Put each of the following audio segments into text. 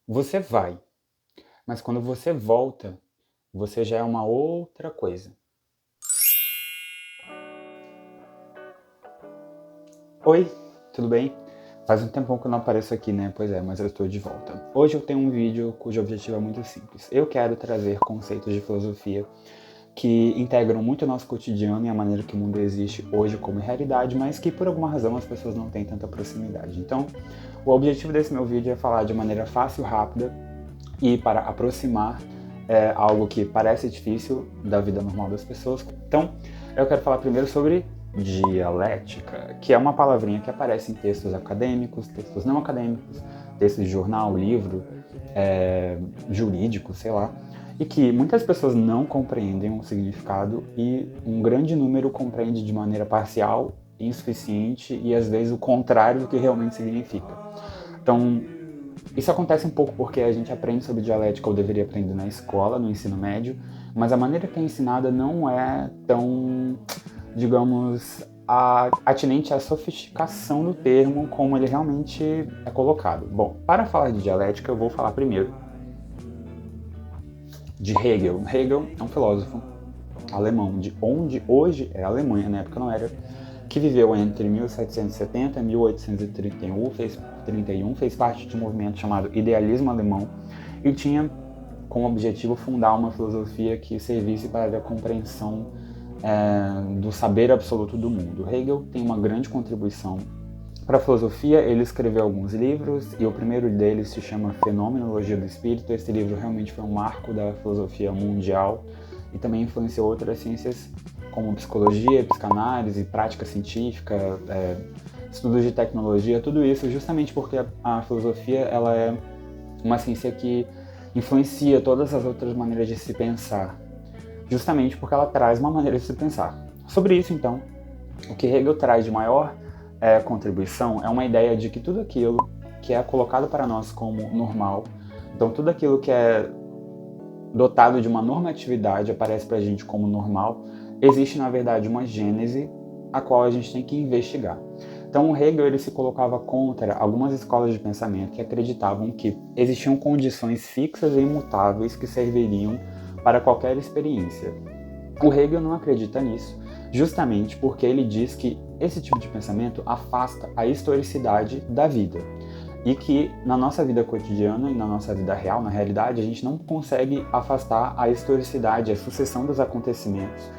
Você vai, mas quando você volta, você já é uma outra coisa. Oi, tudo bem? Faz um tempão que eu não apareço aqui, né? Pois é, mas eu estou de volta. Hoje eu tenho um vídeo cujo objetivo é muito simples. Eu quero trazer conceitos de filosofia que integram muito o nosso cotidiano e a maneira que o mundo existe hoje como realidade, mas que por alguma razão as pessoas não têm tanta proximidade. Então, o objetivo desse meu vídeo é falar de maneira fácil, rápida e para aproximar algo que parece difícil da vida normal das pessoas. Então, eu quero falar primeiro sobre dialética, que é uma palavrinha que aparece em textos acadêmicos, textos não acadêmicos, textos de jornal, livro, jurídico, sei lá, e que muitas pessoas não compreendem o significado e um grande número compreende de maneira parcial, insuficiente e às vezes o contrário do que realmente significa. Então, isso acontece um pouco porque a gente aprende sobre dialética, ou deveria aprender na escola, no ensino médio, mas a maneira que é ensinada não é tão, digamos, atinente à sofisticação do termo como ele realmente é colocado. Bom, para falar de dialética, eu vou falar primeiro de Hegel. Hegel é um filósofo alemão, de onde hoje é a Alemanha, na época não era, que viveu entre 1770 e 1831, fez parte de um movimento chamado Idealismo Alemão e tinha como objetivo fundar uma filosofia que servisse para a compreensão do saber absoluto do mundo. Hegel tem uma grande contribuição para a filosofia. Ele escreveu alguns livros e o primeiro deles se chama Fenomenologia do Espírito. Esse livro realmente foi um marco da filosofia mundial e também influenciou outras ciências como psicologia, psicanálise, prática científica, estudos de tecnologia, tudo isso justamente porque a filosofia ela é uma ciência que influencia todas as outras maneiras de se pensar, justamente porque ela traz uma maneira de se pensar. Sobre isso, então, o que Hegel traz de maior contribuição é uma ideia de que tudo aquilo que é colocado para nós como normal, então tudo aquilo que é dotado de uma normatividade, aparece para a gente como normal, existe na verdade uma gênese a qual a gente tem que investigar. Então o Hegel ele se colocava contra algumas escolas de pensamento que acreditavam que existiam condições fixas e imutáveis que serviriam para qualquer experiência. O Hegel não acredita nisso, justamente porque ele diz que esse tipo de pensamento afasta a historicidade da vida e que na nossa vida cotidiana e na nossa vida real, na realidade, a gente não consegue afastar a historicidade, a sucessão dos acontecimentos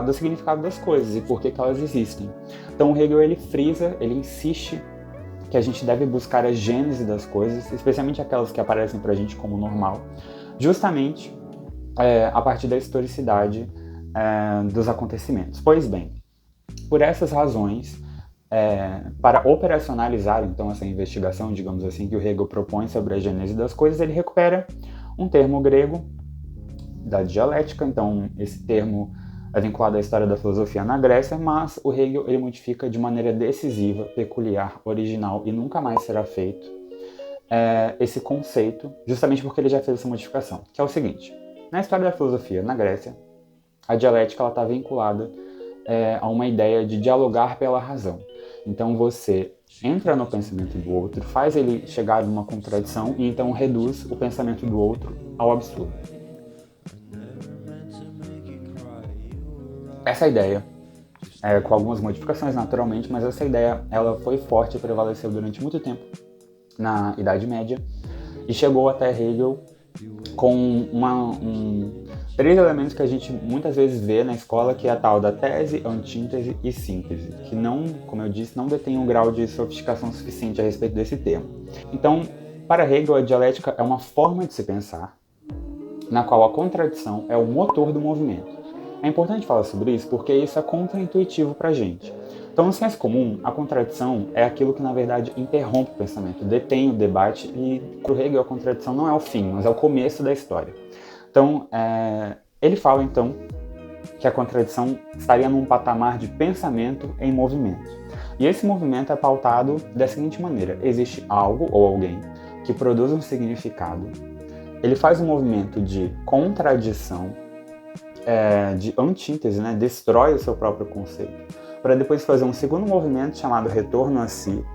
do significado das coisas e por que elas existem. Então o Hegel ele frisa, ele insiste que a gente deve buscar a gênese das coisas, especialmente aquelas que aparecem para a gente como normal, justamente a partir da historicidade dos acontecimentos. Pois bem, por essas razões, para operacionalizar então essa investigação, digamos assim, que o Hegel propõe sobre a gênese das coisas, ele recupera um termo grego da dialética. Então esse termo é vinculado à história da filosofia na Grécia, mas o Hegel ele modifica de maneira decisiva, peculiar, original e nunca mais será feito esse conceito, justamente porque ele já fez essa modificação, que é o seguinte: na história da filosofia na Grécia, a dialética está vinculada a uma ideia de dialogar pela razão. Então você entra no pensamento do outro, faz ele chegar a uma contradição e então reduz o pensamento do outro ao absurdo. Essa ideia, com algumas modificações naturalmente, mas essa ideia ela foi forte e prevaleceu durante muito tempo na Idade Média e chegou até Hegel com três elementos que a gente muitas vezes vê na escola, que é a tal da tese, antítese e síntese, que não, como eu disse, não detém um grau de sofisticação suficiente a respeito desse termo. Então, para Hegel, a dialética é uma forma de se pensar, na qual a contradição é o motor do movimento. É importante falar sobre isso porque isso é contraintuitivo para a gente. Então, no senso comum, a contradição é aquilo que, na verdade, interrompe o pensamento, detém o debate, e para o Hegel a contradição não é o fim, mas é o começo da história. Então, ele fala, então, que a contradição estaria num patamar de pensamento em movimento. E esse movimento é pautado da seguinte maneira: existe algo ou alguém que produz um significado, ele faz um movimento de contradição, de antítese, né? Destrói o seu próprio conceito, para depois fazer um segundo movimento chamado retorno a si,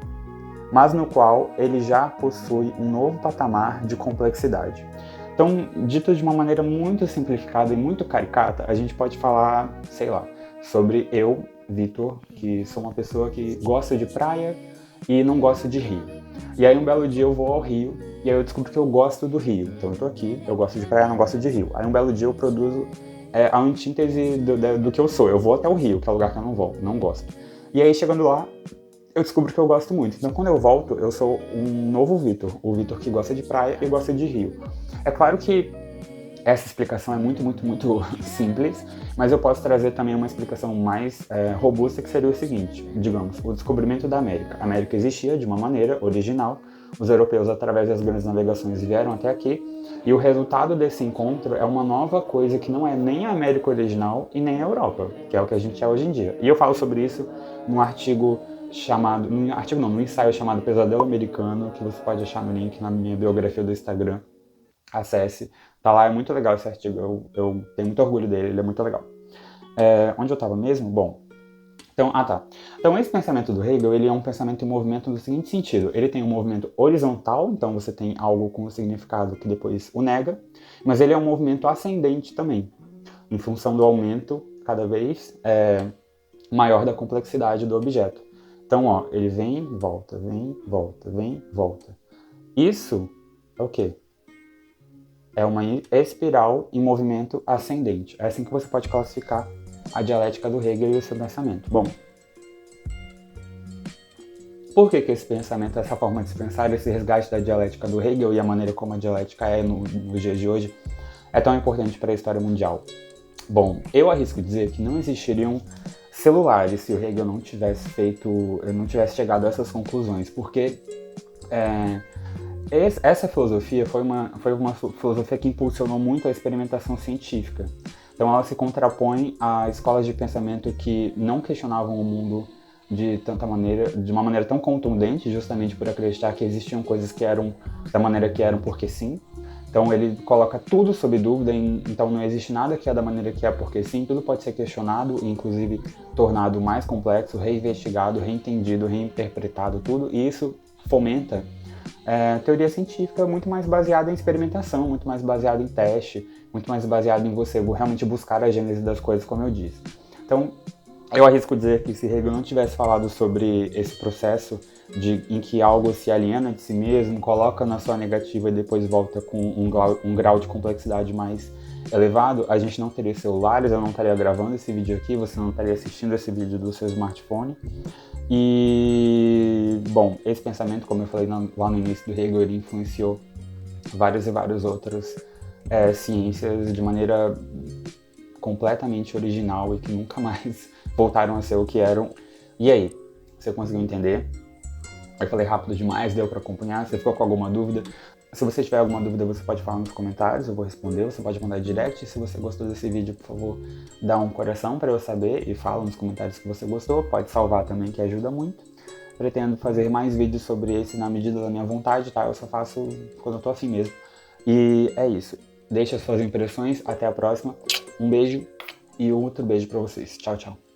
mas no qual ele já possui um novo patamar de complexidade. Então, dito de uma maneira muito simplificada e muito caricata, a gente pode falar, sei lá, sobre eu, Vitor, que sou uma pessoa que gosta de praia e não gosta de rio. E aí um belo dia eu vou ao rio e aí eu descubro que eu gosto do rio. Então eu tô aqui, eu gosto de praia, não gosto de rio. Aí um belo dia eu produzo a antítese do que eu sou. Eu vou até o rio, que é o lugar que eu não gosto. E aí chegando lá, eu descubro que eu gosto muito. Então quando eu volto, eu sou um novo Vitor. O Vitor que gosta de praia e gosta de rio. É claro que essa explicação é muito simples, mas eu posso trazer também uma explicação mais robusta, que seria o seguinte: digamos, o descobrimento da América. A América existia de uma maneira original, os europeus, através das grandes navegações, vieram até aqui, e o resultado desse encontro é uma nova coisa que não é nem a América original e nem a Europa, que é o que a gente é hoje em dia. E eu falo sobre isso num artigo no ensaio chamado Pesadelo Americano, que você pode achar no link na minha biografia do Instagram. Acesse, tá lá, é muito legal esse artigo, eu tenho muito orgulho dele, ele é muito legal. Onde eu estava mesmo? Bom, então esse pensamento do Hegel, ele é um pensamento em movimento no seguinte sentido: ele tem um movimento horizontal, então você tem algo com um significado que depois o nega, mas ele é um movimento ascendente também, em função do aumento cada vez maior da complexidade do objeto. Então, ó, ele vem, volta, vem, volta, vem, volta. Isso é o quê? É uma espiral em movimento ascendente. É assim que você pode classificar a dialética do Hegel e o seu pensamento. Bom, por que esse pensamento, essa forma de se pensar, esse resgate da dialética do Hegel e a maneira como a dialética é nos dias de hoje é tão importante para a história mundial? Bom, eu arrisco dizer que não existiriam celulares se o Hegel não tivesse chegado a essas conclusões, porque essa filosofia foi uma filosofia que impulsionou muito a experimentação científica. Então ela se contrapõe a escolas de pensamento que não questionavam o mundo de uma maneira tão contundente, justamente por acreditar que existiam coisas que eram da maneira que eram porque sim. Então ele coloca tudo sob dúvida, então não existe nada que é da maneira que é porque sim, tudo pode ser questionado e inclusive tornado mais complexo, reinvestigado, reentendido, reinterpretado, tudo, e isso fomenta teoria científica muito mais baseada em experimentação, muito mais baseada em teste, muito mais baseada em você realmente buscar a gênese das coisas, como eu disse. Então, eu arrisco dizer que se Hegel não tivesse falado sobre esse processo em que algo se aliena de si mesmo, coloca na sua negativa e depois volta com um grau de complexidade mais elevado, a gente não teria celulares, eu não estaria gravando esse vídeo aqui, você não estaria assistindo esse vídeo do seu smartphone. E, bom, esse pensamento, como eu falei lá no início do Hegel, ele influenciou várias e várias outras ciências de maneira completamente original e que nunca mais voltaram a ser o que eram. E aí, você conseguiu entender? Eu falei rápido demais, deu para acompanhar? Você ficou com alguma dúvida? Se você tiver alguma dúvida, você pode falar nos comentários, eu vou responder, você pode mandar direct. Se você gostou desse vídeo, por favor, dá um coração para eu saber e fala nos comentários que você gostou. Pode salvar também, que ajuda muito. Pretendo fazer mais vídeos sobre esse na medida da minha vontade, tá? Eu só faço quando eu tô assim mesmo. E é isso. Deixe as suas impressões, até a próxima. Um beijo e outro beijo para vocês. Tchau, tchau.